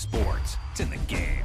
Sports. It's in the game.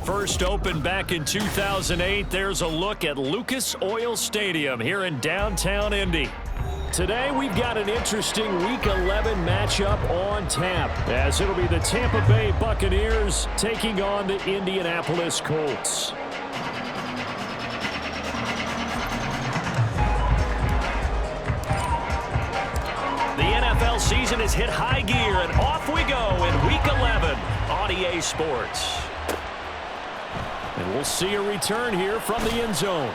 First opened back in 2008, there's a look at Lucas Oil Stadium here in downtown Indy. Today, we've got an interesting Week 11 matchup on tap, as it'll be the Tampa Bay Buccaneers taking on the Indianapolis Colts. The NFL season has hit high gear, and off we go in Week 11 on EA Sports. And we'll see a return here from the end zone.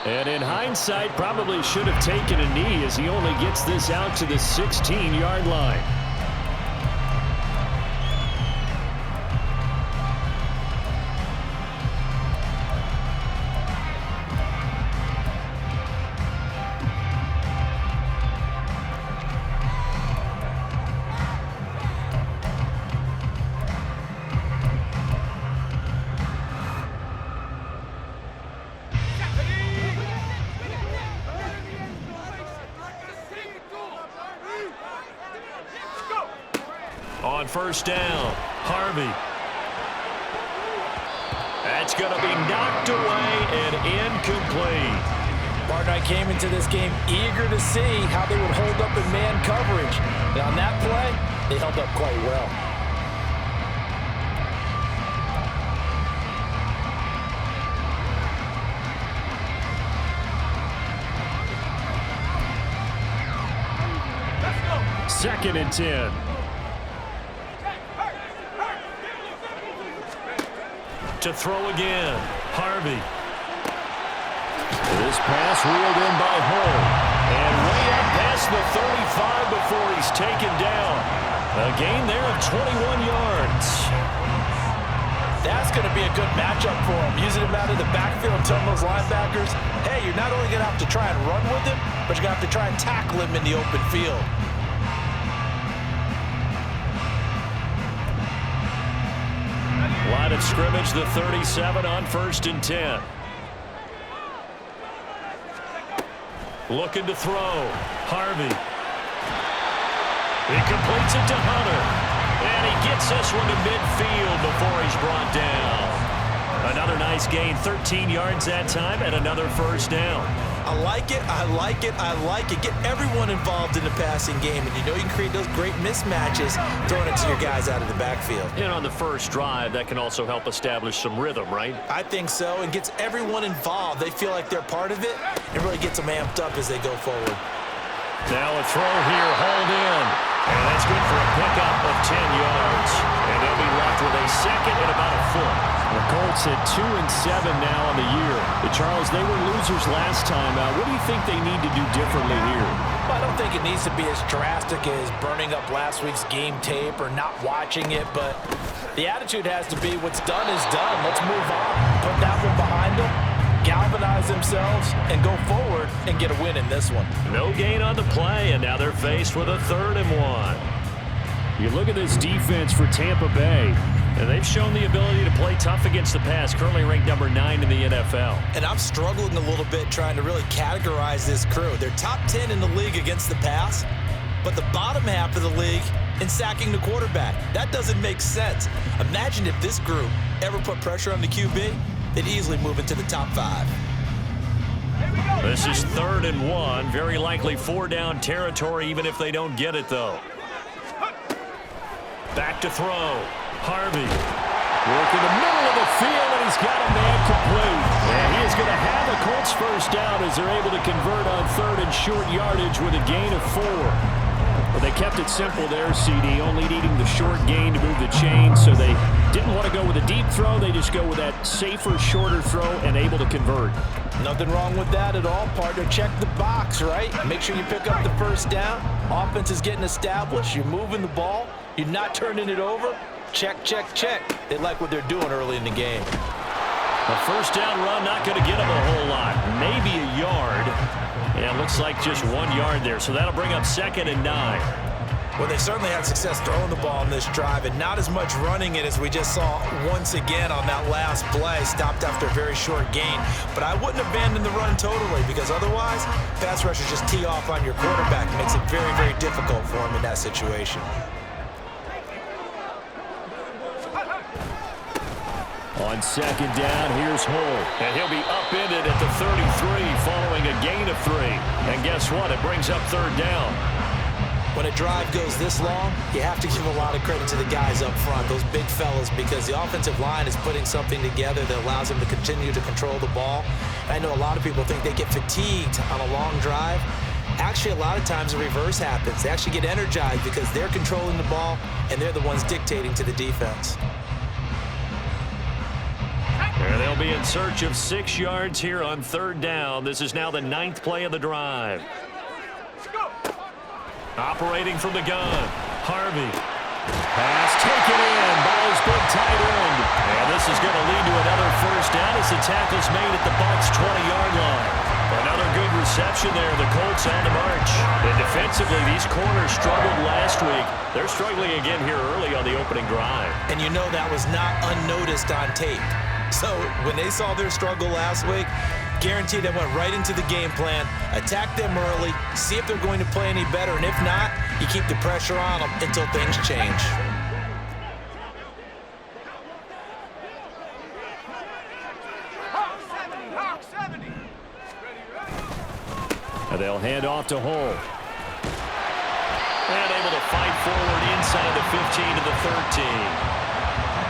And in hindsight, probably should have taken a knee as he only gets this out to the 16-yard line. On first down, Harvey. That's going to be knocked away and incomplete. Partner, I came into this game eager to see how they would hold up in man coverage. And on that play, they held up quite well. Second and 10. To throw again, Harvey. This pass reeled in by Hull. And way up past the 35 before he's taken down. A gain there of 21 yards. That's going to be a good matchup for him. Using him out of the backfield and telling those linebackers, hey, you're not only going to have to try and run with him, but you're going to have to try and tackle him in the open field. Line of scrimmage, the 37 on first and 10. Looking to throw. Harvey. He completes it to Hunter. And he gets this one to midfield before he's brought down. Another nice gain, 13 yards that time, and another first down. I like it, I like it, I like it. Get everyone involved in the passing game, and you know you can create those great mismatches throwing it to your guys out of the backfield. And on the first drive, that can also help establish some rhythm, right? I think so, and gets everyone involved. They feel like they're part of it, and really gets them amped up as they go forward. Now a throw here, hauled in. And that's good for a pickup of 10 yards. And they'll be left with a second and about a foot. The Colts at 2-7 now on the year. Charles, they were losers last time. What do you think they need to do differently here? Well, I don't think it needs to be as drastic as burning up last week's game tape or not watching it, but the attitude has to be what's done is done. Let's move on. Put that one behind them. Galvanize themselves and go forward and get a win in this one. No gain on the play, and now they're faced with a 3rd and 1. You look at this defense for Tampa Bay, and they've shown the ability to play tough against the pass, currently ranked number 9 in the NFL. And I'm struggling a little bit trying to really categorize this crew. They're top 10 in the league against the pass, but the bottom half of the league in sacking the quarterback. That doesn't make sense. Imagine if this group ever put pressure on the QB, they'd easily move into the top 5. This is 3rd and 1. Very likely 4-down territory, even if they don't get it, though. Back to throw. Harvey. Working the middle of the field, and he's got a man complete. And he is going to have a Colts first down as they're able to convert on 3rd and short yardage with a gain of 4. Well, they kept it simple there, CD, only needing the short gain to move the chain, so they didn't want to go with a deep throw. They just go with that safer, shorter throw and able to convert. Nothing wrong with that at all, partner. Check the box, right? Make sure you pick up the first down. Offense is getting established. You're moving the ball. You're not turning it over. Check, check, check. They like what they're doing early in the game. A first down run, not going to get them a whole lot. Maybe a yard. Yeah, it looks like just 1 yard there, so that'll bring up 2nd and 9. Well, they certainly had success throwing the ball on this drive, and not as much running it as we just saw once again on that last play. Stopped after a very short gain. But I wouldn't abandon the run totally, because otherwise, pass rushers just tee off on your quarterback. It makes it very, very difficult for him in that situation. On 2nd down, here's Hull. And he'll be upended at the 33 following a gain of 3. And guess what? It brings up 3rd down. When a drive goes this long, you have to give a lot of credit to the guys up front, those big fellas, because the offensive line is putting something together that allows them to continue to control the ball. I know a lot of people think they get fatigued on a long drive. Actually, a lot of times the reverse happens. They actually get energized because they're controlling the ball, and they're the ones dictating to the defense. And they'll be in search of 6 yards here on 3rd down. This is now the 9th play of the drive. Operating from the gun, Harvey. Pass taken in by his big tight end. And this is going to lead to another first down as the tackle's made at the Bucs' 20-yard line. Another good reception there. The Colts on the march. And defensively, these corners struggled last week. They're struggling again here early on the opening drive. And you know that was not unnoticed on tape. So when they saw their struggle last week, guaranteed they went right into the game plan, attack them early, see if they're going to play any better, and if not, you keep the pressure on them until things change. hand off to Hull. And able to fight forward inside the 15 to the 13.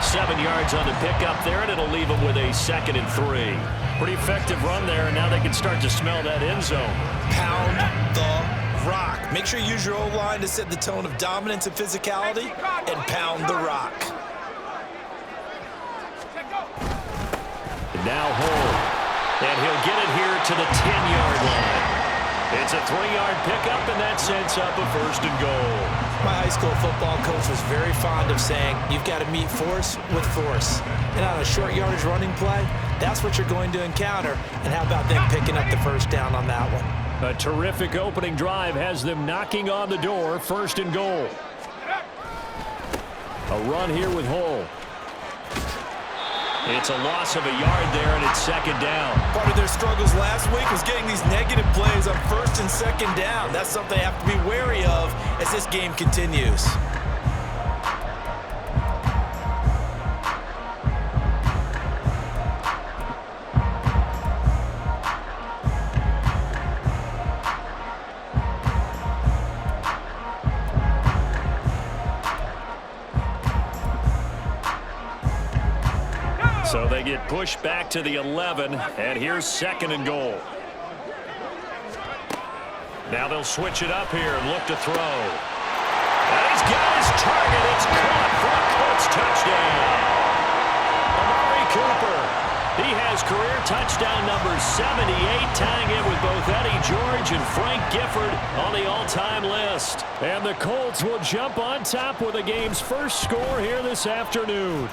7 yards on the pickup there, and it'll leave them with a 2nd and 3. Pretty effective run there, and now they can start to smell that end zone. Pound the rock. Make sure you use your O-line to set the tone of dominance and physicality, and pound the rock. And now Hull, and he'll get it here to the 10-yard line. It's a 3-yard pickup, and that sets up a 1st and goal. My high school football coach was very fond of saying, you've got to meet force with force. And on a short yardage running play, that's what you're going to encounter. And how about them picking up the 1st down on that one? A terrific opening drive has them knocking on the door, 1st and goal. A run here with Hull. It's a loss of a yard there, and it's 2nd down. Part of their struggles last week was getting these negative plays on 1st and 2nd down. That's something they have to be wary of as this game continues. So they get pushed back to the 11, and here's 2nd and goal. Now they'll switch it up here and look to throw. And he's got his target. It's caught for a Colts touchdown. Amari Cooper. He has career touchdown number 78, tying it with both Eddie George and Frank Gifford on the all-time list. And the Colts will jump on top with the game's 1st score here this afternoon.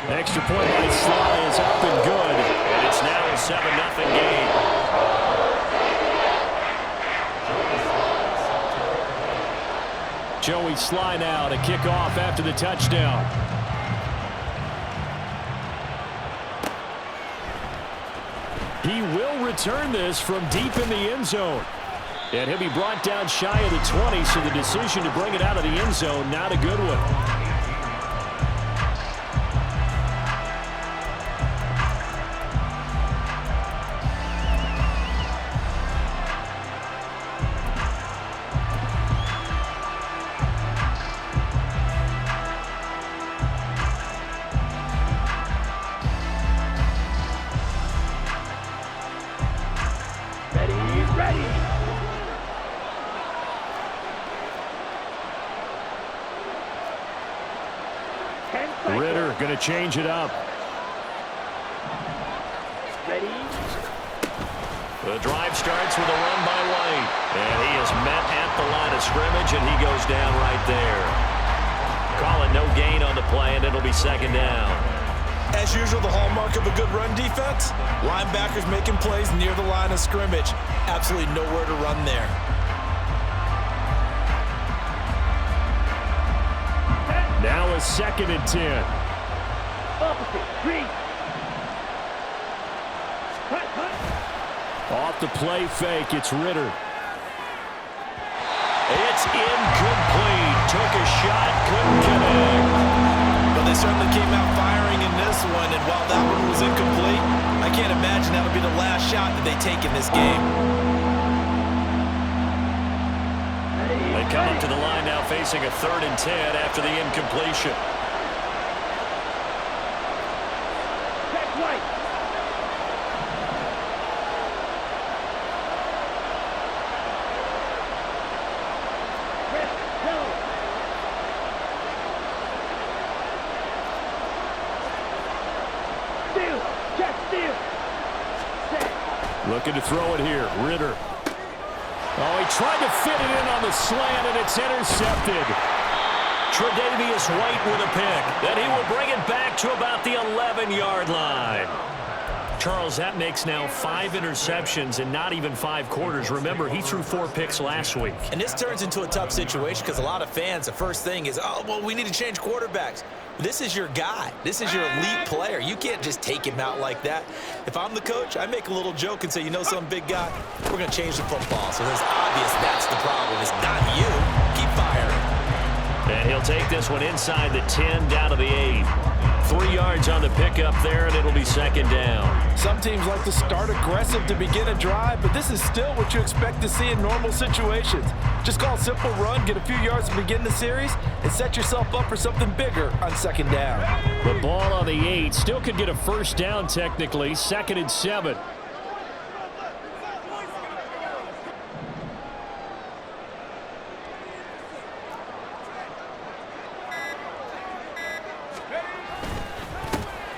Extra point by Sly is up and good, and it's now a 7-0 game. Joey Sly now to kick off after the touchdown. He will return this from deep in the end zone. And he'll be brought down shy of the 20, so the decision to bring it out of the end zone, not a good one. Ritter going to change it up. Ready? The drive starts with a run by White. And he is met at the line of scrimmage, and he goes down right there. Call it no gain on the play, and it'll be 2nd down. As usual, the hallmark of a good run defense, linebackers making plays near the line of scrimmage. Absolutely nowhere to run there. Now a 2nd and 10. Opposite, 3. Off the play fake, it's Ritter. It's incomplete. Took a shot, couldn't connect. But they certainly came out firing in this one, and while that one was incomplete, I can't imagine that'll be the last shot that they take in this game. They come up to the line now facing a 3rd and 10 after the incompletion. Check White. Press yellow. Steal. Check steal. Set. Looking to throw it here. Ritter. Oh, he tried to fit it in on the slant, and it's intercepted. Tre'Davious White with a pick. Then he will bring it back to about the 11-yard line. Charles, that makes now 5 interceptions in not even 5 quarters. Remember, he threw 4 picks last week. And this turns into a tough situation because a lot of fans, the first thing is, oh, well, we need to change quarterbacks. This is your guy. This is your elite player. You can't just take him out like that. If I'm the coach, I make a little joke and say, you know some big guy, we're going to change the football. So it's obvious that's the problem. It's not you. Keep firing. And he'll take this one inside the 10 down to the 8. 3 yards on the pickup there, and it'll be second down. Some teams like to start aggressive to begin a drive, but this is still what you expect to see in normal situations. Just call a simple run, get a few yards to begin the series, and set yourself up for something bigger on second down. The ball on the 8. Still could get a first down technically. 2nd and 7.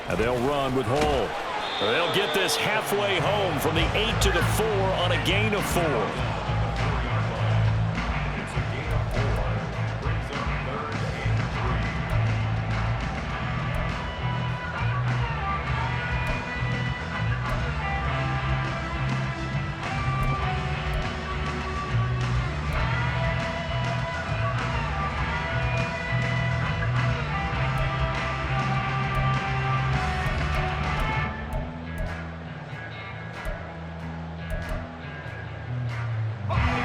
And they'll run with Hole. They'll get this halfway home from the 8 to the 4 on a gain of 4.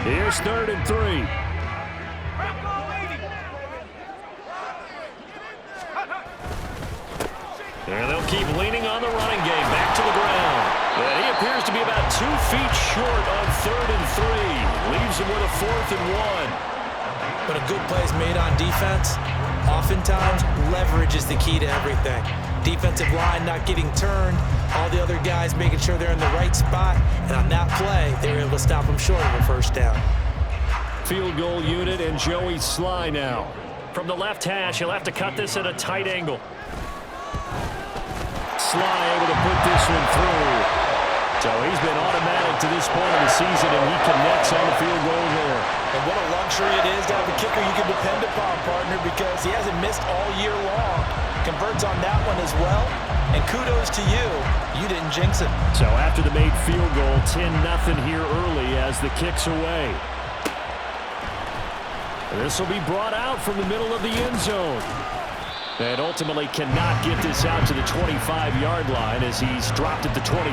Here's 3rd and 3. And they'll keep leaning on the running game. Back to the ground. And he appears to be about 2 feet short on 3rd and 3. Leaves him with a 4th and 1. But a good play is made on defense. Oftentimes, leverage is the key to everything. Defensive line not getting turned. All the other guys making sure they're in the right spot. And on that play, they were able to stop them short of a first down. Field goal unit and Joey Sly now. From the left hash, he'll have to cut this at a tight angle. Sly able to put this one through. So he's been automatic to this point of the season, and he connects on the field goal there. And what a luxury it is to have a kicker you can depend upon, partner, because he hasn't missed all year long. Converts on that one as well. And kudos to you. You didn't jinx it. So after the made field goal, 10-0 here early as the kick's away. This will be brought out from the middle of the end zone. And ultimately cannot get this out to the 25-yard line as he's dropped at the 23.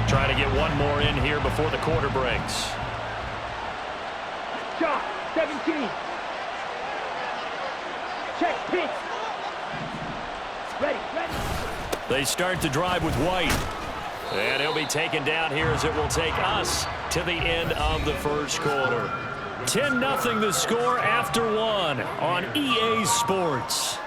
Trying to get one more in here before the quarter breaks. Shot, 17. Check, pitch. Ready. They start the drive with White. And he'll be taken down here as it will take us to the end of the first quarter. 10-0 the score after 1 on EA Sports.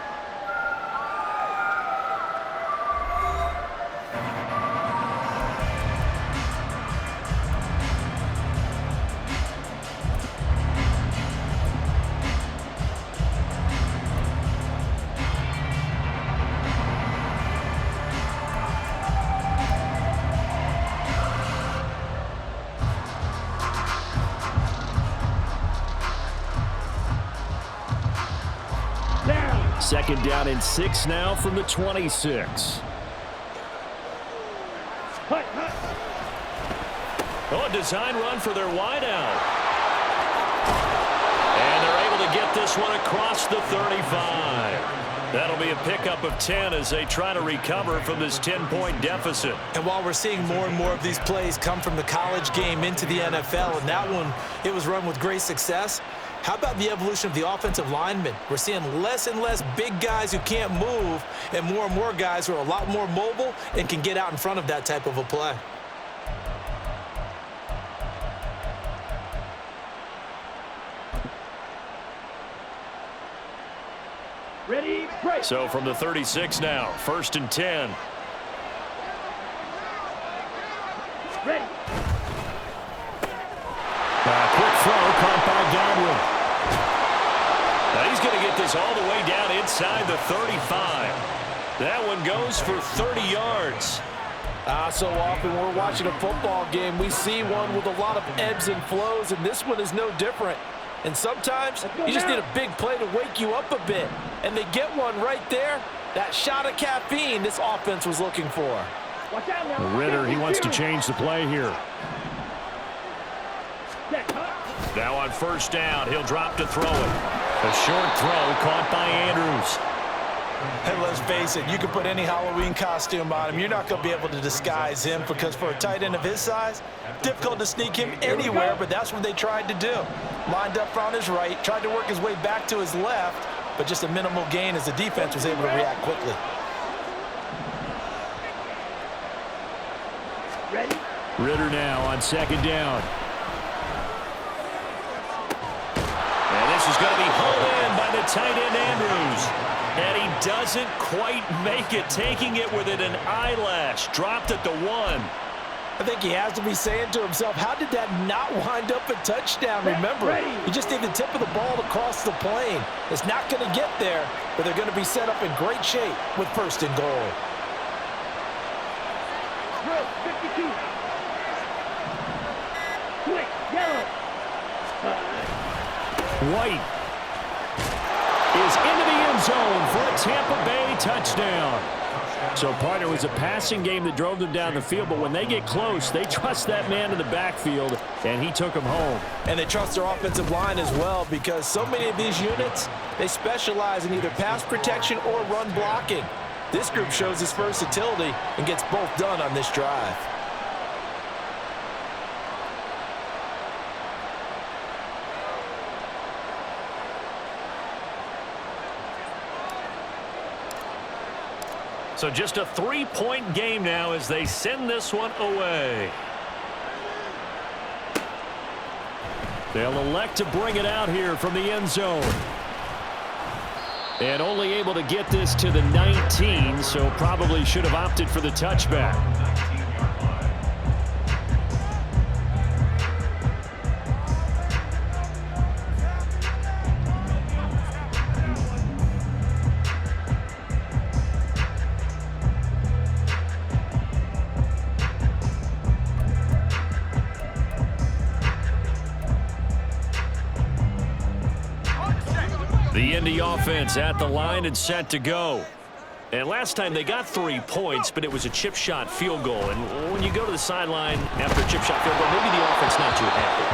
Second down and 6 now from the 26. Oh, a design run for their wideout. And they're able to get this one across the 35. That'll be a pickup of 10 as they try to recover from this 10-point deficit. And while we're seeing more and more of these plays come from the college game into the NFL, and that one, it was run with great success, how about the evolution of the offensive linemen? We're seeing less and less big guys who can't move and more guys who are a lot more mobile and can get out in front of that type of a play. Ready, break. So from the 36 now, 1st and 10. Ready. Quick throw caught by Godwin. Now he's going to get this all the way down inside the 35. That one goes for 30 yards. So often when we're watching a football game, we see one with a lot of ebbs and flows, and this one is no different. And sometimes you just need a big play to wake you up a bit. And they get one right there. That shot of caffeine this offense was looking for. Watch out now. Ritter, he wants to change the play here. Now on 1st down, he'll drop to throw it. A short throw caught by Andrews. And let's face it, you can put any Halloween costume on him. You're not going to be able to disguise him because for a tight end of his size, difficult to sneak him anywhere, but that's what they tried to do. Lined up on his right, tried to work his way back to his left, but just a minimal gain as the defense was able to react quickly. Ready? Ritter now on second down. And this is going to be hauled in by the tight end Andrews. And he doesn't quite make it, taking it within an eyelash. Dropped at the 1. I think he has to be saying to himself, how did that not wind up a touchdown? Remember, you just need the tip of the ball to cross the plane. It's not going to get there, but they're going to be set up in great shape with first and goal. Drill 52. Quick, yellow. White is into the end zone for a Tampa Bay touchdown. So, partner, it was a passing game that drove them down the field, but when they get close, they trust that man in the backfield, and he took him home. And they trust their offensive line as well because so many of these units, they specialize in either pass protection or run blocking. This group shows its versatility and gets both done on this drive. So just a 3-point game now as they send this one away. They'll elect to bring it out here from the end zone. And only able to get this to the 19, so probably should have opted for the touchback. The Indy offense at the line and set to go. And last time they got 3 points, but it was a chip shot field goal. And when you go to the sideline after a chip shot field goal, maybe the offense not too happy.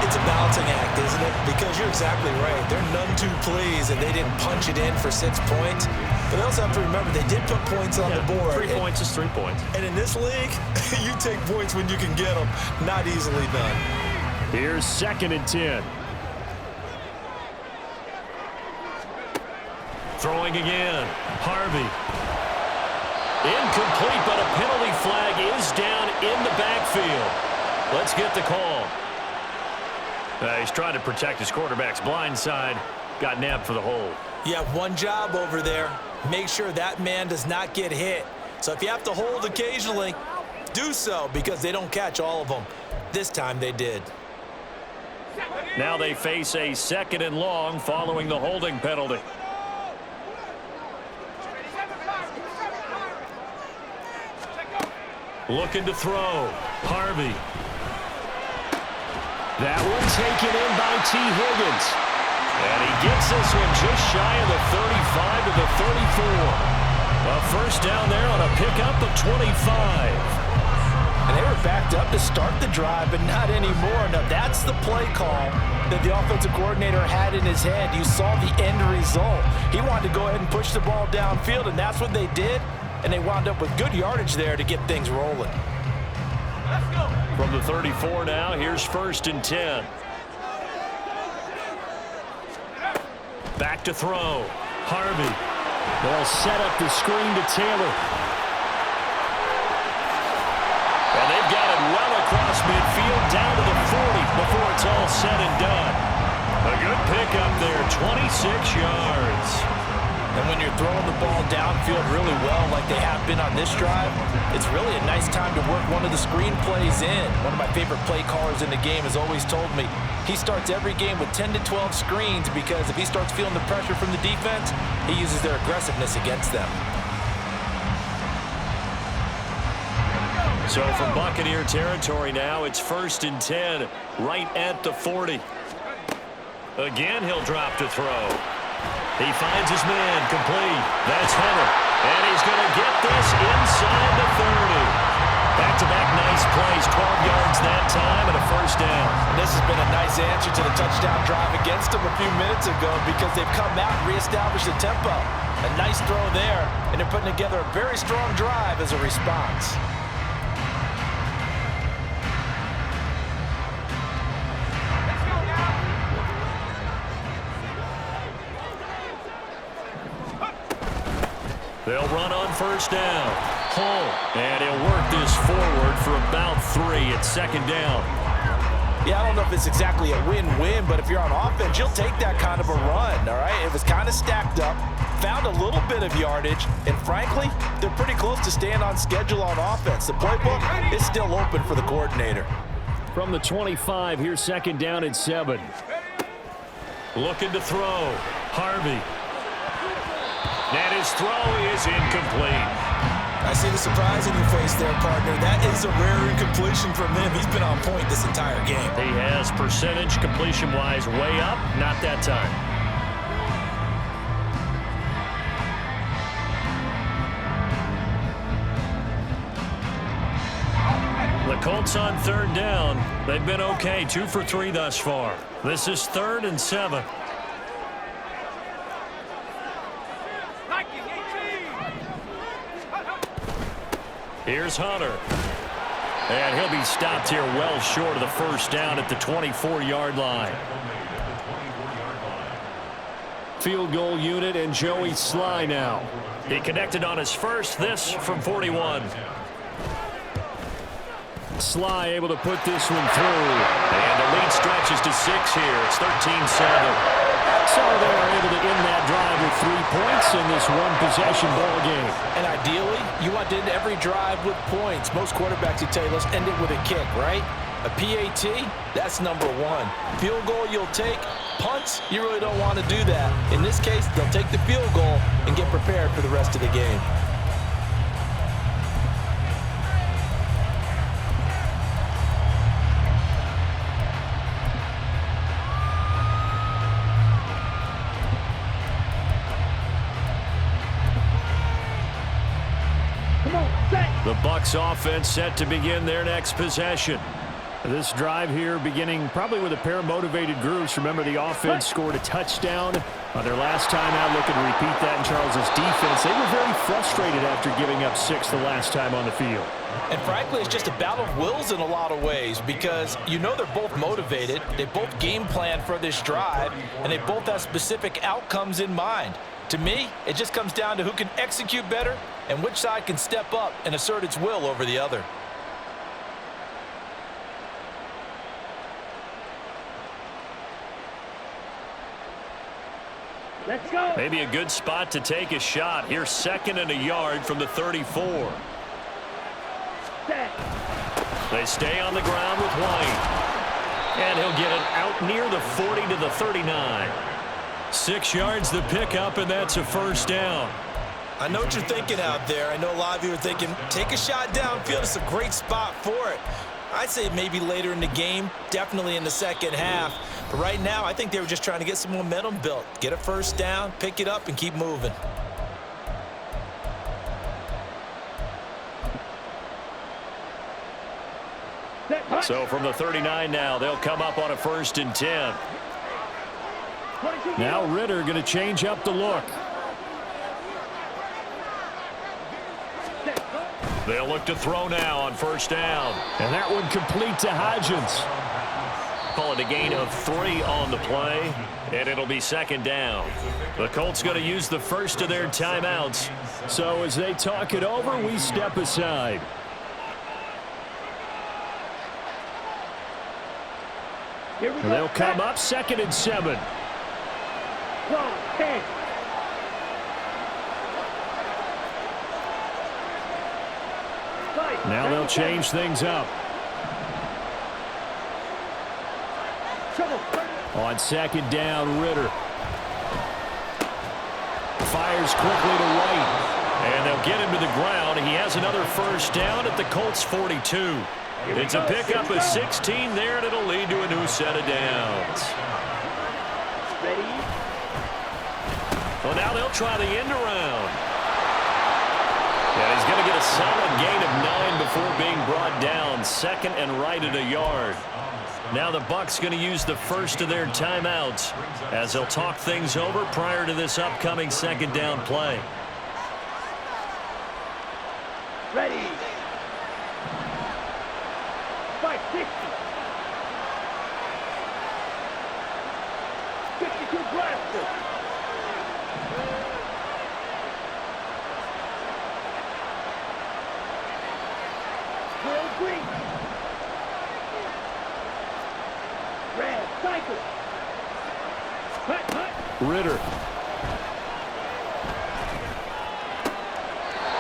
It's a balancing act, isn't it? Because you're exactly right. They're none too pleased that they didn't punch it in for 6 points. But they also have to remember they did put points on the board. 3 points is 3 points. And in this league, you take points when you can get them. Not easily done. Here's 2nd and 10. Throwing again. Harvey. Incomplete, but a penalty flag is down in the backfield. Let's get the call. He's trying to protect his quarterback's blind side. Got nabbed for the hold. You have one job over there. Make sure that man does not get hit. So if you have to hold occasionally, do so because they don't catch all of them. This time they did. Now they face a 2nd and long following the holding penalty. Looking to throw. Harvey. That one taken in by T. Higgins. And he gets this one just shy of the 35 to the 34. A first down there on a pickup of 25. And they were backed up to start the drive, but not anymore. Now, that's the play call that the offensive coordinator had in his head. You saw the end result. He wanted to go ahead and push the ball downfield, and that's what they did. And they wound up with good yardage there to get things rolling. From the 34 now, here's 1st and 10. Back to throw. Harvey. They'll set up the screen to Taylor. And they've got it well across midfield down to the 40 before it's all said and done. A good pickup there, 26 yards. And when you're throwing the ball downfield really well like they have been on this drive, it's really a nice time to work one of the screen plays in. One of my favorite play callers in the game has always told me he starts every game with 10 to 12 screens because if he starts feeling the pressure from the defense, he uses their aggressiveness against them. So from Buccaneer territory now, it's 1st and 10 right at the 40. Again, he'll drop to throw. He finds his man complete. That's Hunter. And he's going to get this inside the 30. Back-to-back nice Nice plays, 12 yards that time and a first down. And this has been a nice answer to the touchdown drive against them a few minutes ago because they've come out and reestablished the tempo. A nice throw there, and they're putting together a very strong drive as a response. They'll run on first down. Home. And he'll work this forward for about 3 at second down. Yeah, I don't know if it's exactly a win-win, but if you're on offense, you'll take that kind of a run, all right? It was kind of stacked up, found a little bit of yardage, and frankly, they're pretty close to staying on schedule on offense. The playbook is still open for the coordinator. From the 25, here's second down and 7. Looking to throw. Harvey. And his throw is incomplete. I see the surprise in your face there, partner. That is a rare incompletion from him. He's been on point this entire game. He has percentage completion-wise way up. Not that time. The Colts on third down. They've been okay, 2 for 3 thus far. This is 3rd and 7. Here's Hunter. And he'll be stopped here well short of the first down at the 24-yard line. Field goal unit and Joey Sly now. He connected on his first, this from 41. Sly able to put this one through. And the lead stretches to 6 here. It's 13-7. So they're able to end that drive with 3 points in this one-possession ball game. And ideally, you want to end every drive with points. Most quarterbacks would tell you, let's end it with a kick, right? A PAT, that's number 1. Field goal you'll take. Punts, you really don't want to do that. In this case, they'll take the field goal and get prepared for the rest of the game. The Bucs offense set to begin their next possession. This drive here beginning probably with a pair of motivated groups. Remember, the offense scored a touchdown on their last time out. Looking to repeat that in Charles's defense. They were very frustrated after giving up 6 the last time on the field. And frankly, it's just a battle of wills in a lot of ways because you know they're both motivated. They both game plan for this drive, and they both have specific outcomes in mind. To me, it just comes down to who can execute better and which side can step up and assert its will over the other. Let's go. Maybe a good spot to take a shot. Here's 2nd and a yard from the 34. Set. They stay on the ground with White. And he'll get it out near the 40 to the 39. 6 yards the pickup, and that's a first down. I know what you're thinking out there. I know a lot of you are thinking, take a shot downfield. It's a great spot for it. I'd say maybe later in the game, definitely in the second half. But right now, I think they were just trying to get some momentum built. Get a first down, pick it up, and keep moving. So from the 39 now, they'll come up on a 1st and 10. Now Ritter going to change up the look. They'll look to throw now on 1st down. And that one complete to Hodgins. Call it a gain of 3 on the play, and it'll be 2nd down. The Colts going to use the first of their timeouts. So as they talk it over, we step aside. They'll come up 2nd and 7. Now they'll change things up. On 2nd down, Ritter. Fires quickly to White. And they'll get him to the ground. He has another first down at the Colts 42. It's a pickup of 16 there, and it'll lead to a new set of downs. Well, now they'll try the end around. And he's going to get a solid gain of 9 before being brought down. on second and right at a yard. Now the Bucs going to use the first of their timeouts as they'll talk things over prior to this upcoming second down play. Ready. Fight 60. 52 blasters. Drill green. Red cycle. Hut. Ritter.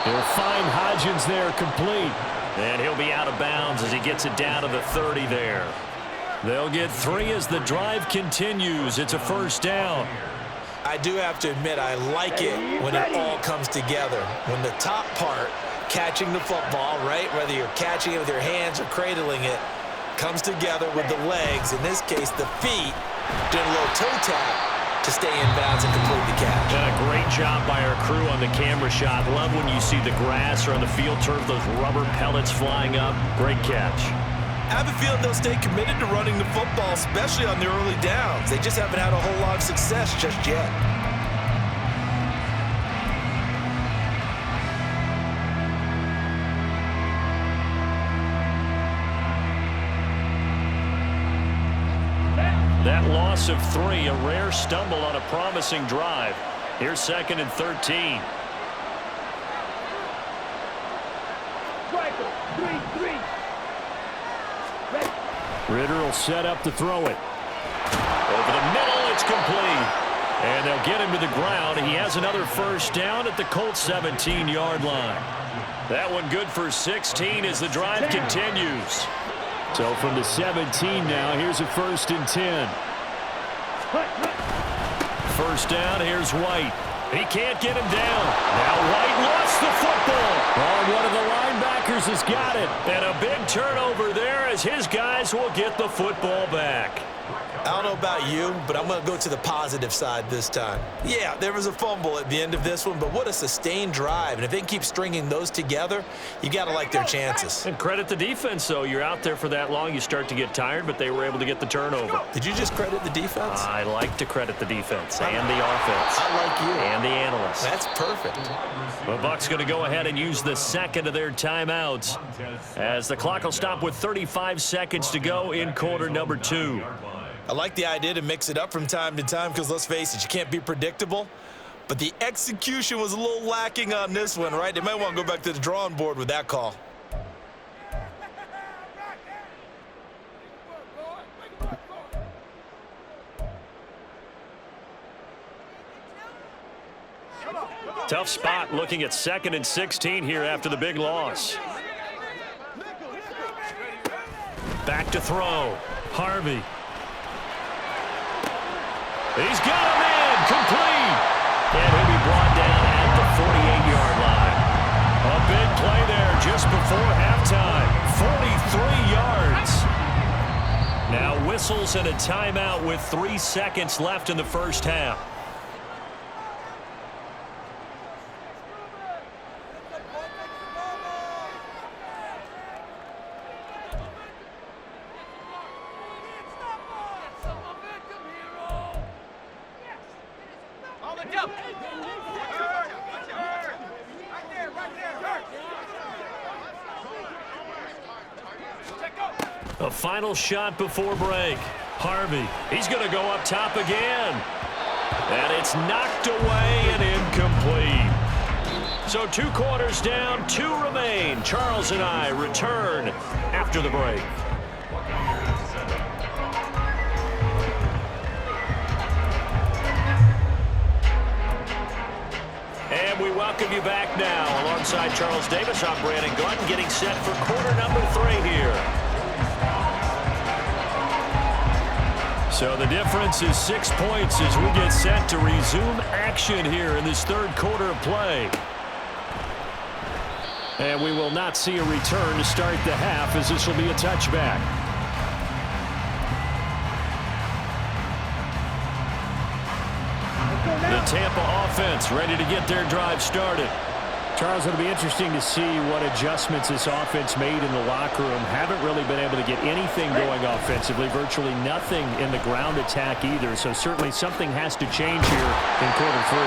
He'll find Hodgins there complete. And he'll be out of bounds as he gets it down to the 30 there. They'll get 3 as the drive continues. It's a first down. I do have to admit, I like it when it all comes together. When the top part, catching the football, right, whether you're catching it with your hands or cradling it, comes together with the legs, in this case the feet, doing a little toe tap to stay in bounds and complete the catch. And a great job by our crew on the camera shot. Love when you see the grass or on the field turf, those rubber pellets flying up. Great catch. I have a feeling they'll stay committed to running the football, especially on the early downs. They just haven't had a whole lot of success just yet. That loss of 3, a rare stumble on a promising drive. Here's second and 13. Striker. 3-3. Ritter will set up to throw it. Over the middle, it's complete. And they'll get him to the ground. He has another first down at the Colts 17-yard line. That one good for 16 as the drive continues. So from the 17 now, here's a first and 10. First down, here's White. He can't get him down. Now White lost the football. Oh, one of the linebackers has got it. And a big turnover there as his guys will get the football back. I don't know about you, but I'm going to go to the positive side this time. Yeah, there was a fumble at the end of this one, but what a sustained drive. And if they can keep stringing those together, you got to like their chances. And credit the defense, though. You're out there for that long, you start to get tired, but they were able to get the turnover. Did you just credit the defense? I like to credit the defense and the offense. I like you. And the analysts. That's perfect. The Bucs going to go ahead and use the second of their timeouts as the clock will stop with 35 seconds to go in quarter number 2. I like the idea to mix it up from time to time because, let's face it, you can't be predictable. But the execution was a little lacking on this one, right? They might want to go back to the drawing board with that call. Tough spot looking at second and 16 here after the big loss. Back to throw. Harvey. He's got him in, complete. And he'll be brought down at the 48-yard line. A big play there just before halftime. 43 yards. Now whistles and a timeout with 3 seconds left in the first half. A final shot before break. Harvey, he's going to go up top again. And it's knocked away and incomplete. So 2 quarters down, 2 remain. Charles and I return after the break. And we welcome you back now. Alongside Charles Davis, I'm Brandon Gutton, getting set for quarter number 3 here. So the difference is 6 points as we get set to resume action here in this third quarter of play. And we will not see a return to start the half as this will be a touchback. The Tampa offense ready to get their drive started. Charles, it'll be interesting to see what adjustments this offense made in the locker room. Haven't really been able to get anything going offensively, virtually nothing in the ground attack either. So certainly something has to change here in quarter 3.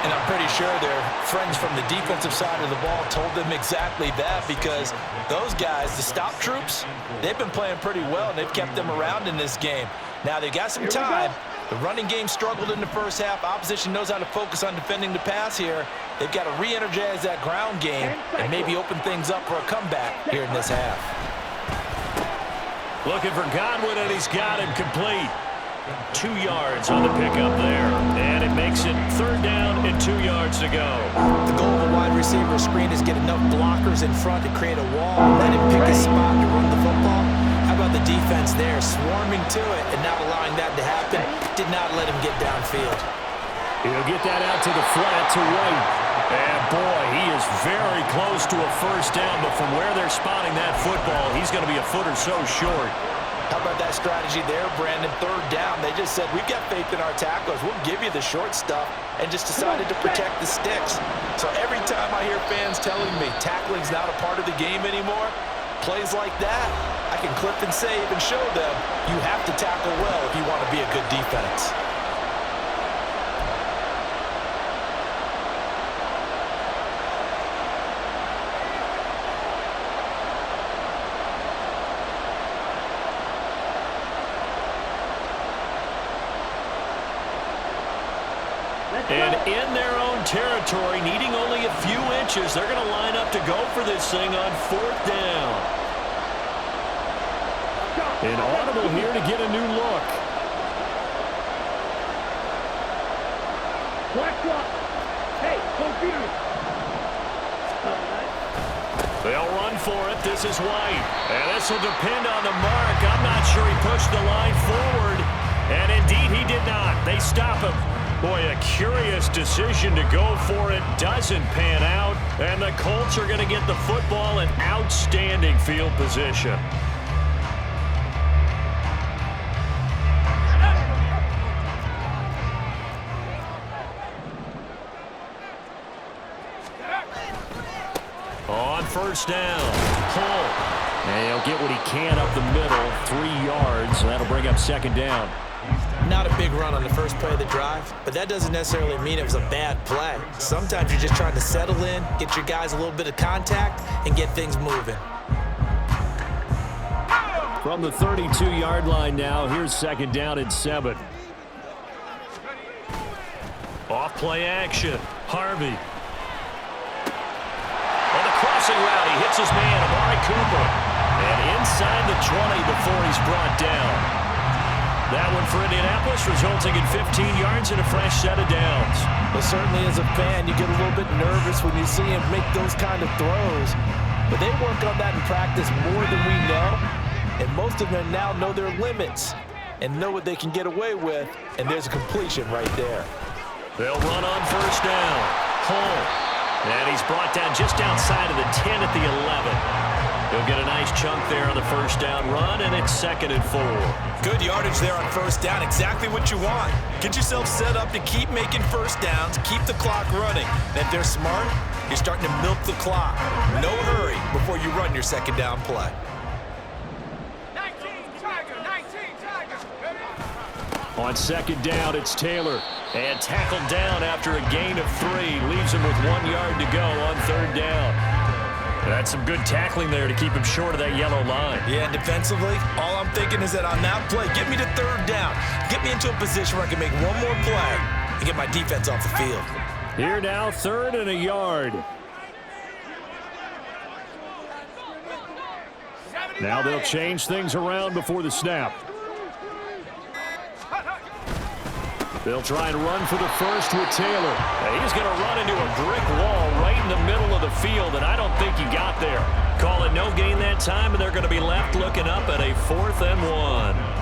And I'm pretty sure their friends from the defensive side of the ball told them exactly that, because those guys, the stop troops, they've been playing pretty well, and they've kept them around in this game. Now, they got some time. The running game struggled in the first half. Opposition knows how to focus on defending the pass here. They've got to re-energize that ground game and maybe open things up for a comeback here in this half. Looking for Godwin, and he's got him complete. 2 yards on the pickup there. And it makes it 3rd down and 2 yards to go. The goal of a wide receiver screen is get enough blockers in front to create a wall and let him pick his spot to run the football. How about the defense there, swarming to it and not allowing that to happen? Did not let him get downfield. He'll get that out to the flat to White. And boy, he is very close to a 1st down, but from where they're spotting that football, he's going to be a foot or so short. How about that strategy there, Brandon? 3rd down. They just said, we've got faith in our tacklers. We'll give you the short stuff, and just decided to protect the sticks. So every time I hear fans telling me tackling's not a part of the game anymore, plays like that, I can clip and save and show them you have to tackle well if you want to be a good defense. And in their own territory, needing only a few inches, they're going to line up to go for this thing on 4th down. An audible here to get a new look. Hey, confused. They'll run for it. This is White. And this will depend on the mark. I'm not sure he pushed the line forward. And indeed, he did not. They stop him. Boy, a curious decision to go for it. Doesn't pan out. And the Colts are going to get the football in outstanding field position. On 1st down, Hull. And he'll get what he can up the middle, 3 yards. That'll bring up 2nd down. Not a big run on the first play of the drive, but that doesn't necessarily mean it was a bad play. Sometimes you're just trying to settle in, get your guys a little bit of contact, and get things moving. From the 32-yard line now, here's 2nd down and 7. Off play action, Harvey. On the crossing route, he hits his man, Amari Cooper. And inside the 20 before he's brought down. That one for Indianapolis, resulting in 15 yards and a fresh set of downs. Well, certainly as a fan, you get a little bit nervous when you see him make those kind of throws. But they work on that in practice more than we know. And most of them now know their limits and know what they can get away with. And there's a completion right there. They'll run on 1st down. Hull. And he's brought down just outside of the 10 at the 11. He'll get a nice chunk there on the 1st down run, and it's 2nd and 4. Good yardage there on 1st down, exactly what you want. Get yourself set up to keep making 1st downs, keep the clock running. And if they're smart, you're starting to milk the clock. No hurry before you run your 2nd down play. 19 Tiger. On 2nd down, it's Taylor. And tackled down after a gain of 3. Leaves him with 1 yard to go on 3rd down. That's some good tackling there to keep him short of that yellow line. Yeah, and defensively, all I'm thinking is that on that play, get me to 3rd down. Get me into a position where I can make one more play and get my defense off the field. Here now, 3rd and a yard. Now they'll change things around before the snap. They'll try and run for the 1st with Taylor. And he's going to run into a brick wall right in the middle of the field, and I don't think he got there. Call it no gain that time, and they're going to be left looking up at a 4th and 1.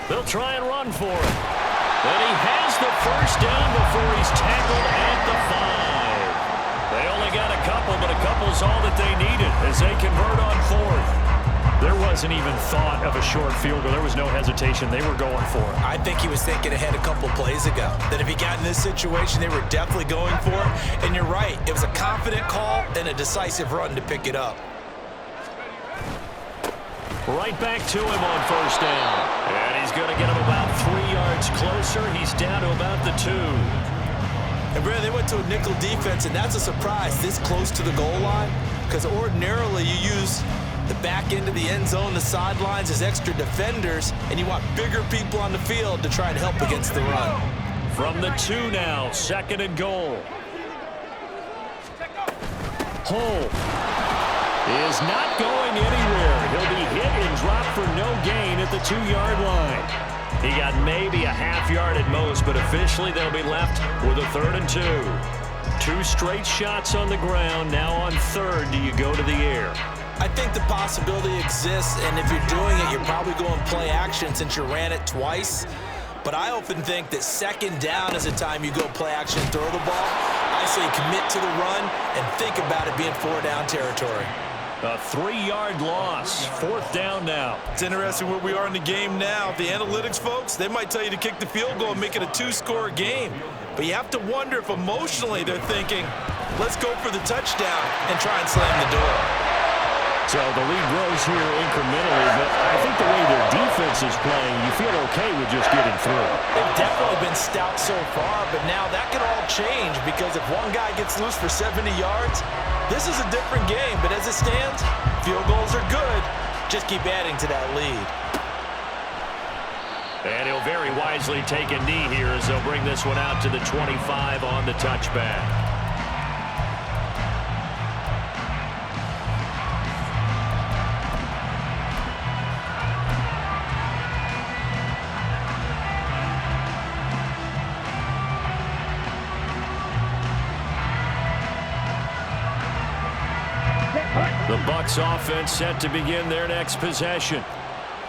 They'll try and run for it. And he has the first down before he's tackled at the 5. They only got a couple, but a couple's all that they needed as they convert on 4th. There wasn't even thought of a short field goal. There was no hesitation. They were going for it. I think he was thinking ahead a couple plays ago. That if he got in this situation, they were definitely going for it. And you're right. It was a confident call and a decisive run to pick it up. Right back to him on first down. And he's going to get him about 3 yards closer. He's down to about the 2. And Brandon, they went to a nickel defense, and that's a surprise this close to the goal line. Because ordinarily you use the back end of the end zone, the sidelines as extra defenders, and you want bigger people on the field to try and help against the run. From the 2 now, 2nd and goal. Hull is not going anywhere. He'll be hit and dropped for no gain at the 2-yard line. He got maybe a half yard at most, but officially they'll be left with a 3rd and 2. 2 straight shots on the ground. Now on 3rd, do you go to the air? I think the possibility exists, and if you're doing it, you're probably going play action since you ran it twice. But I often think that 2nd down is the time you go play action and throw the ball. I say commit to the run and think about it being 4-down territory. A 3-yard loss. 4th down now. It's interesting where we are in the game now. The analytics folks, they might tell you to kick the field goal and make it a 2-score game. But you have to wonder if emotionally they're thinking, let's go for the touchdown and try and slam the door. So the lead grows here incrementally, but I think the way their defense is playing, you feel okay with just getting through. They've definitely been stout so far, but now that could all change because if one guy gets loose for 70 yards, this is a different game. But as it stands, field goals are good. Just keep adding to that lead. And he'll very wisely take a knee here as they'll bring this one out to the 25 on the touchback. The Bucs offense set to begin their next possession.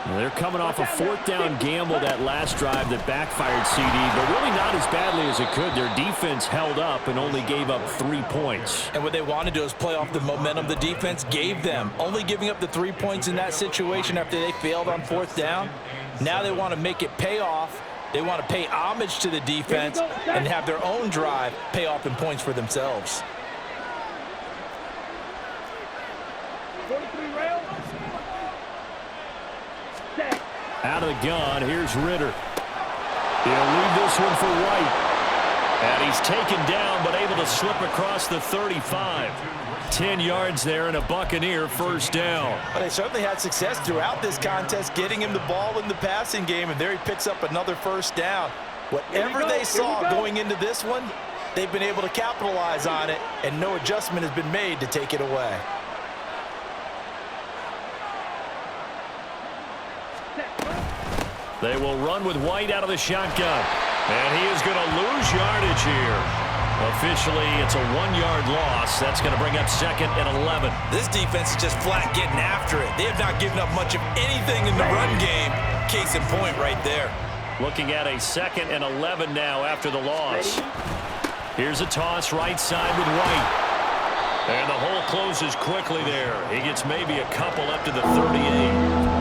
They're coming off a 4th down gamble that last drive that backfired CD, but really not as badly as it could. Their defense held up and only gave up 3 points. And what they want to do is play off the momentum the defense gave them. Only giving up the 3 points in that situation after they failed on 4th down. Now they want to make it pay off. They want to pay homage to the defense and have their own drive pay off in points for themselves. Out of the gun, here's Ritter. He'll leave this one for White. And he's taken down, but able to slip across the 35. 10 yards there and a Buccaneer first down. Well, they certainly had success throughout this contest getting him the ball in the passing game, and there he picks up another first down. Whatever they saw going into this one, they've been able to capitalize on it, and no adjustment has been made to take it away. They will run with White out of the shotgun. And he is going to lose yardage here. Officially, it's a 1-yard loss. That's going to bring up 2nd and 11. This defense is just flat getting after it. They have not given up much of anything in the run game. Case in point right there. Looking at a 2nd and 11 now after the loss. Here's a toss right side with White. And the hole closes quickly there. He gets maybe a couple up to the 38.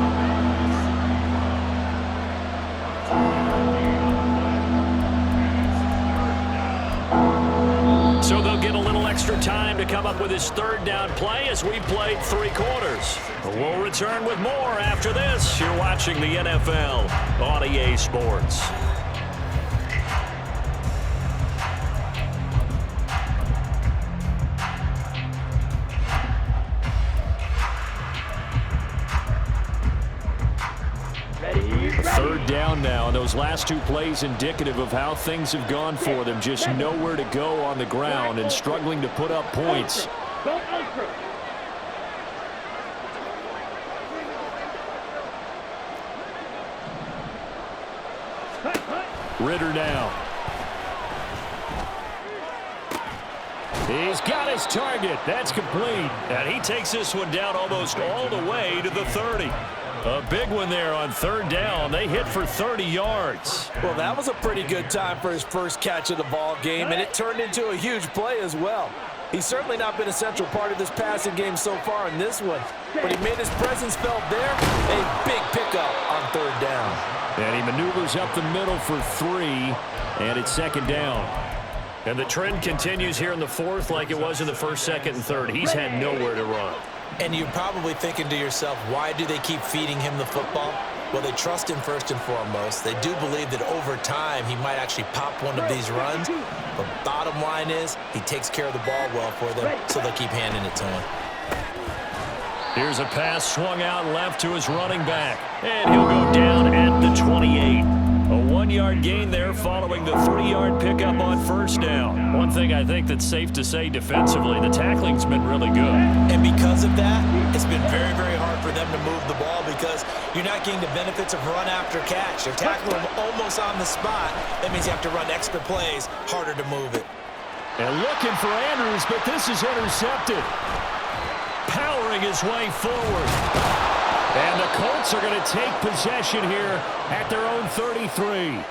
So they'll get a little extra time to come up with his 3rd down play as we played 3 quarters. We'll return with more after this. You're watching the NFL on EA Sports. Third down now, and those last 2 plays indicative of how things have gone for them. Just nowhere to go on the ground and struggling to put up points. Ritter now. He's got his target. That's complete. And he takes this one down almost all the way to the 30. A big one there on third down. They hit for 30 yards. Well, that was a pretty good time for his first catch of the ball game, and it turned into a huge play as well. He's certainly not been a central part of this passing game so far in this one, but he made his presence felt there. A big pickup on third down. And he maneuvers up the middle for 3, and it's second down. And the trend continues here in the fourth like it was in the first, second, and third. He's had nowhere to run. And you're probably thinking to yourself, why do they keep feeding him the football? Well, they trust him first and foremost. They do believe that over time he might actually pop one of these runs. But bottom line is he takes care of the ball well for them, so they'll keep handing it to him. Here's a pass swung out left to his running back. And he'll go down at the 28. A 1-yard gain there following the 3-yard pickup on first down. One thing I think that's safe to say defensively, the tackling's been really good. And because of that, it's been very, very hard for them to move the ball because you're not getting the benefits of run after catch. You're tackling them almost on the spot. That means you have to run extra plays, harder to move it. And looking for Andrews, but this is intercepted. Powering his way forward. And the Colts are going to take possession here at their own 33.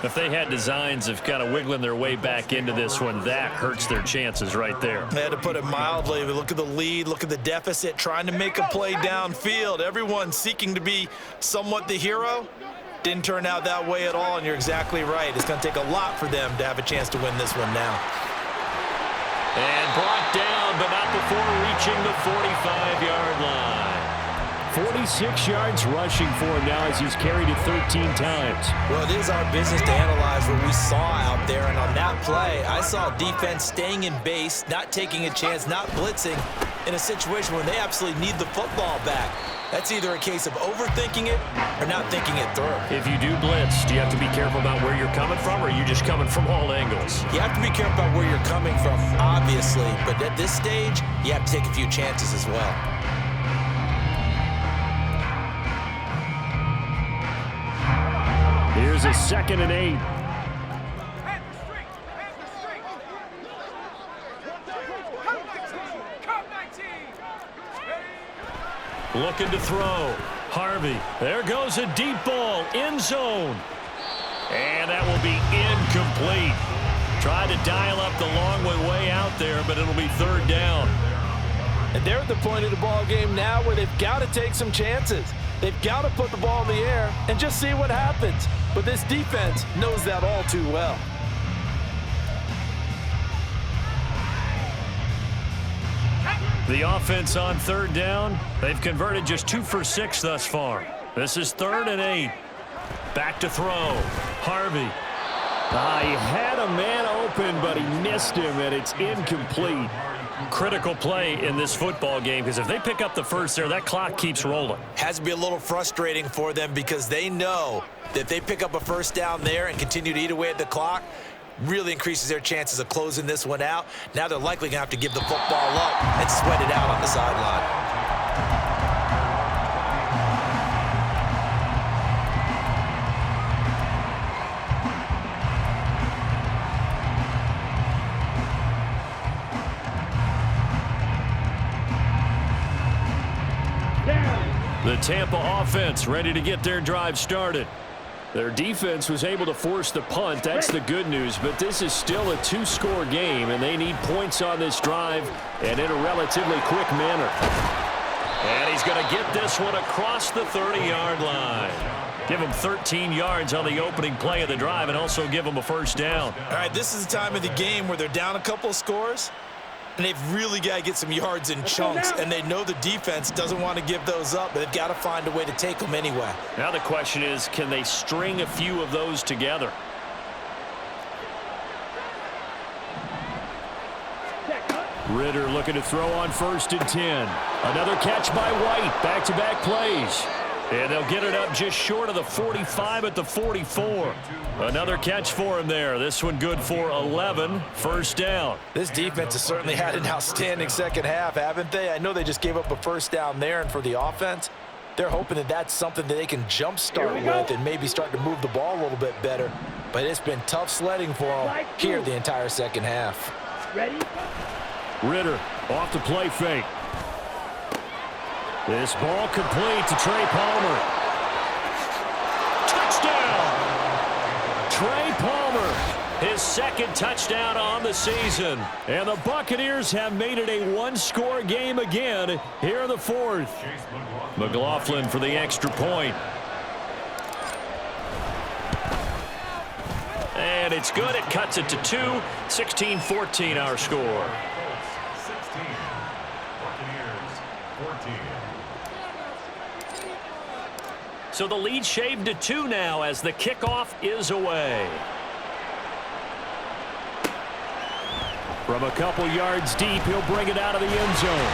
If they had designs of kind of wiggling their way back into this one, that hurts their chances right there. They had to put it mildly. Look at the lead, look at the deficit, trying to make a play downfield. Everyone seeking to be somewhat the hero. Didn't turn out that way at all, and you're exactly right. It's going to take a lot for them to have a chance to win this one now. And brought down, but not before reaching the 45-yard line. 46 yards rushing for him now as he's carried it 13 times. Well, it is our business to analyze what we saw out there, and on that play, I saw defense staying in base, not taking a chance, not blitzing in a situation where they absolutely need the football back. That's either a case of overthinking it or not thinking it through. If you do blitz, do you have to be careful about where you're coming from, or are you just coming from all angles? You have to be careful about where you're coming from, obviously, but at this stage, you have to take a few chances as well. Here's a 2nd and 8. Looking to throw. Harvey. There goes a deep ball. End zone. And that will be incomplete. Tried to dial up the long way out there, but it'll be third down. And they're at the point of the ball game now where they've got to take some chances. They've got to put the ball in the air and just see what happens. But this defense knows that all too well. The offense on third down. They've converted just 2 for 6 thus far. This is 3rd and 8. Back to throw. Harvey. He had a man open, but he missed him, and it's incomplete. Critical play in this football game, because if they pick up the first there, that clock keeps rolling. Has to be a little frustrating for them because they know that if they pick up a first down there and continue to eat away at the clock, really increases their chances of closing this one out. Now they're likely going to have to give the football up and sweat it out on the sideline. The Tampa offense ready to get their drive started. Their defense was able to force the punt. That's the good news, but this is still a 2-score game, and they need points on this drive and in a relatively quick manner. And he's going to get this one across the 30-yard line. Give him 13 yards on the opening play of the drive and also give him a first down. All right, this is the time of the game where they're down a couple of scores, and they've really got to get some yards in chunks, and they know the defense doesn't want to give those up, but they've got to find a way to take them anyway. Now the question is, can they string a few of those together? Ritter looking to throw on 1st and 10. Another catch by White. Back-to-back plays. And they'll get it up just short of the 45 at the 44. Another catch for him there. This one good for 11. First down. This defense has certainly had an outstanding second half, haven't they? I know they just gave up a first down there, and for the offense, they're hoping that that's something that they can jumpstart with and maybe start to move the ball a little bit better. But it's been tough sledding for them here the entire second half. Ready? Ritter off the play fake. This ball complete to Trey Palmer. Touchdown! Trey Palmer, his second touchdown on the season. And the Buccaneers have made it a one-score game again here in the fourth. McLaughlin for the extra point. And it's good. It cuts it to 2. 16-14 our score. 16. Buccaneers 14. So the lead shaved to 2 now as the kickoff is away. From a couple yards deep, he'll bring it out of the end zone.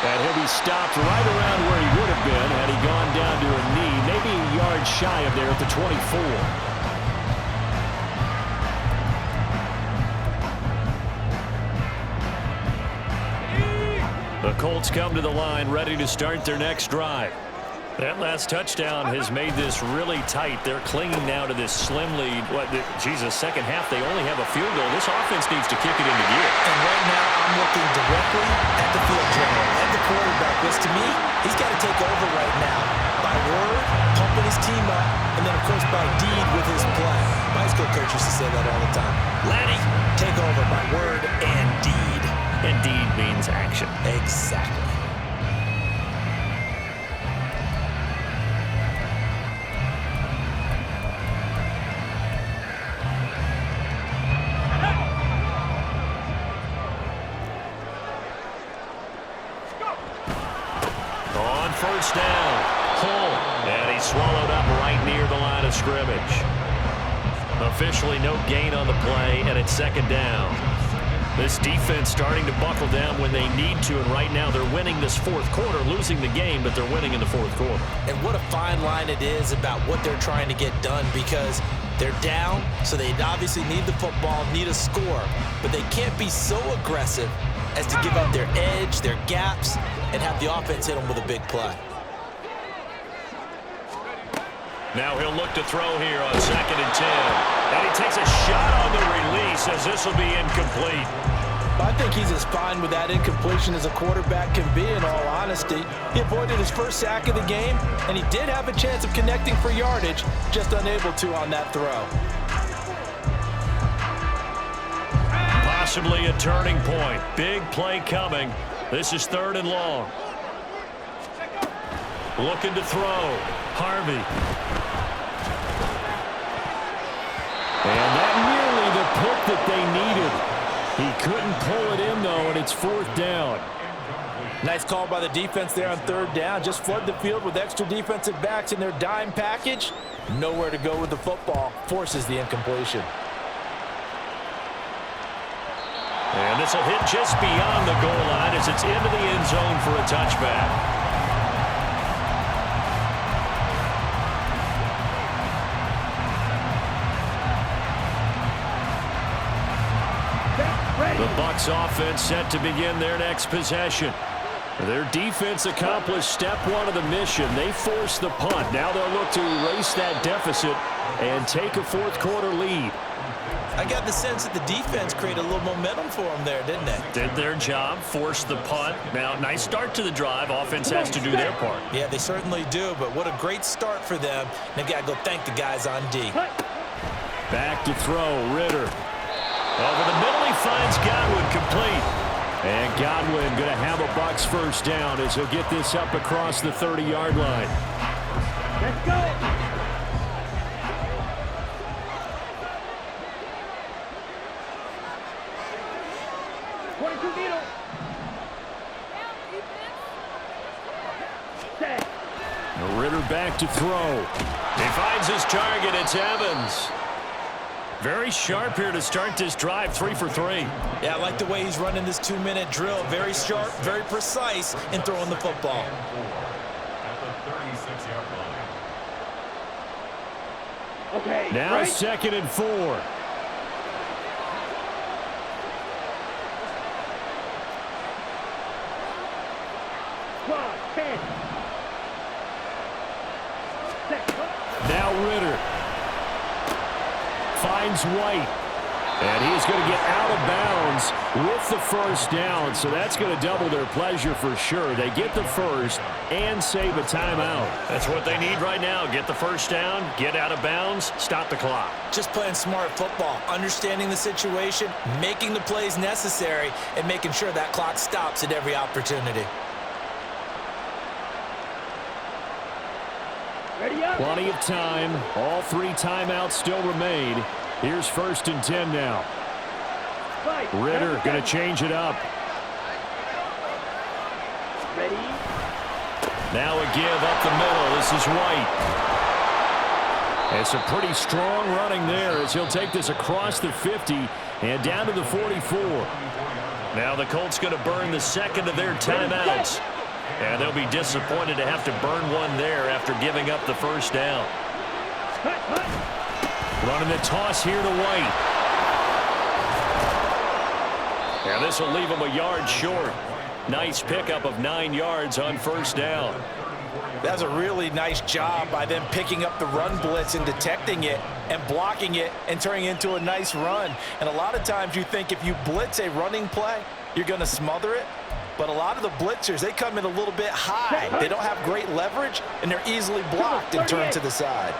And he'll be stopped right around where he would have been had he gone down to a knee, maybe a yard shy of there at the 24. The Colts come to the line ready to start their next drive. That last touchdown has made this really tight. They're clinging now to this slim lead. Second half, they only have a field goal. This offense needs to kick it into gear. And right now, I'm looking directly at the field general, at the quarterback, which to me, he's got to take over right now. By word, pumping his team up, and then, of course, by deed with his play. My school coach used to say that all the time. Laddie, take over by word and deed. And deed means action. Exactly. On first down, Hull, and he's swallowed up right near the line of scrimmage. Officially no gain on the play, and it's second down. This defense starting to buckle down when they need to, and right now they're winning this fourth quarter, losing the game, but they're winning in the fourth quarter. And what a fine line it is about what they're trying to get done, because they're down, so they obviously need the football, need a score, but they can't be so aggressive as to give up their edge, their gaps, and have the offense hit them with a big play. Now he'll look to throw here on 2nd and 10. And he takes a shot on the release as this will be incomplete. I think he's as fine with that incompletion as a quarterback can be, in all honesty. He avoided his first sack of the game, and he did have a chance of connecting for yardage, just unable to on that throw. Possibly a turning point. Big play coming. This is 3rd and long. Looking to throw. Harvey. And that nearly the pick that they needed. He couldn't pull it in, though, and it's 4th down. Nice call by the defense there on 3rd down. Just flood the field with extra defensive backs in their dime package. Nowhere to go with the football. Forces the incompletion. And this will hit just beyond the goal line as it's into the end zone for a touchback. The Bucs offense set to begin their next possession. Their defense accomplished step 1 of the mission. They forced the punt. Now they'll look to erase that deficit and take a fourth quarter lead. I got the sense that the defense created a little momentum for them there, didn't they? Did their job, forced the punt. Now, nice start to the drive. Offense has to do their part. Yeah, they certainly do, but what a great start for them. They've got to go thank the guys on D. Back to throw, Ritter. Over the middle, he finds Godwin complete. And Godwin going to have a Bucs first down as he'll get this up across the 30-yard line. Let's go. Ritter back to throw. He finds his target. It's Evans. Very sharp here to start this drive, 3 for 3. Yeah, I like the way he's running this 2-minute drill. Very sharp, very precise in throwing the football. At the 36-yard line. Okay. Now right. 2nd and 4. Now Ritter finds White. And he's going to get out of bounds with the first down, so that's going to double their pleasure for sure. They get the first and save a timeout. That's what they need right now. Get the first down, get out of bounds, stop the clock. Just playing smart football, understanding the situation, making the plays necessary, and making sure that clock stops at every opportunity. Ready up. Plenty of time. All 3 timeouts still remain. Here's 1st and 10 now. Fight. Ritter going to change it up. Ready. Now a give up the middle. This is White. It's a pretty strong running there as he'll take this across the 50 and down to the 44. Now the Colts going to burn the second of their timeouts. And they'll be disappointed to have to burn one there after giving up the first down. Running the toss here to White. And this will leave him a yard short. Nice pickup of 9 yards on first down. That's a really nice job by them picking up the run blitz and detecting it and blocking it and turning it into a nice run. And a lot of times you think if you blitz a running play, you're going to smother it. But a lot of the blitzers, they come in a little bit high. They don't have great leverage, and they're easily blocked and turned to the side.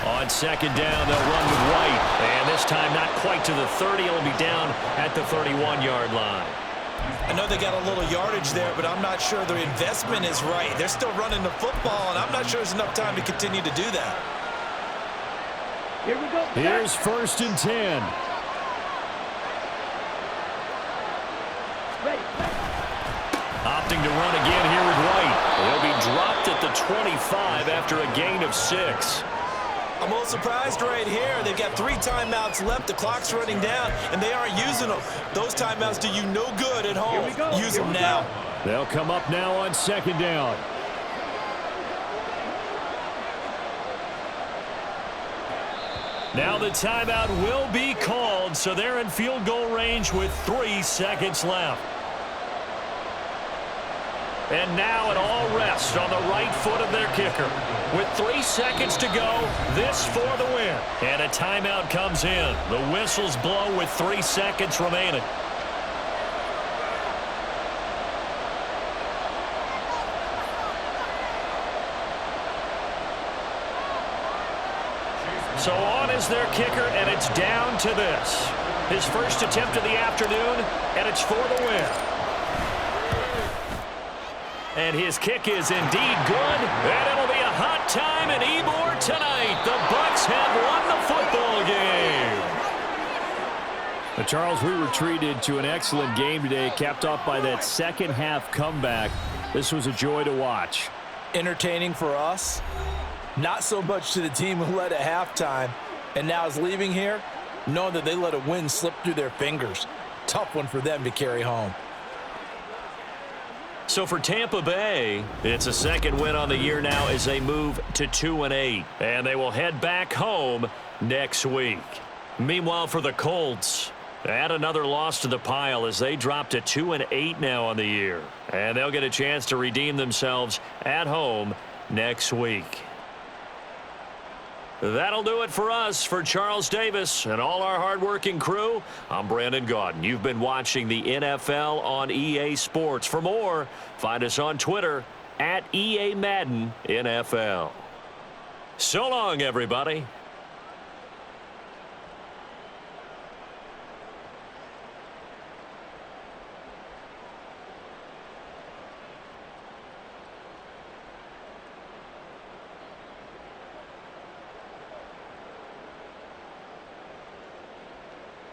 On second down, they'll run with White. And this time not quite to the 30. It'll be down at the 31-yard line. I know they got a little yardage there, but I'm not sure their investment is right. They're still running the football, and I'm not sure there's enough time to continue to do that. Here we go. Here's 1st and 10. Ready. Opting to run again here with White. He'll be dropped at the 25 after a gain of 6. I'm a little surprised right here. They've got 3 timeouts left. The clock's running down, and they aren't using them. Those timeouts do you no good at home. Use them now. They'll come up now on second down. Now the timeout will be called, so they're in field goal range with 3 seconds left. And now it all rests on the right foot of their kicker. With 3 seconds to go, this for the win. And a timeout comes in. The whistles blow with 3 seconds remaining. So on is their kicker, and it's down to this. His first attempt of the afternoon, and it's for the win. And his kick is indeed good, and it'll be a hot time in Ybor tonight. The Bucs have won the football game. Now, Charles, we were treated to an excellent game today, capped off by that second-half comeback. This was a joy to watch. Entertaining for us. Not so much to the team who led at halftime and now is leaving here, knowing that they let a win slip through their fingers. Tough one for them to carry home. So for Tampa Bay, it's a second win on the year now as they move to 2-8. And they will head back home next week. Meanwhile, for the Colts, add another loss to the pile as they drop to 2-8 now on the year. And they'll get a chance to redeem themselves at home next week. That'll do it for us. For Charles Davis and all our hardworking crew, I'm Brandon Gaudin. You've been watching the NFL on EA Sports. For more, find us on Twitter @EA Madden NFL. So long, everybody.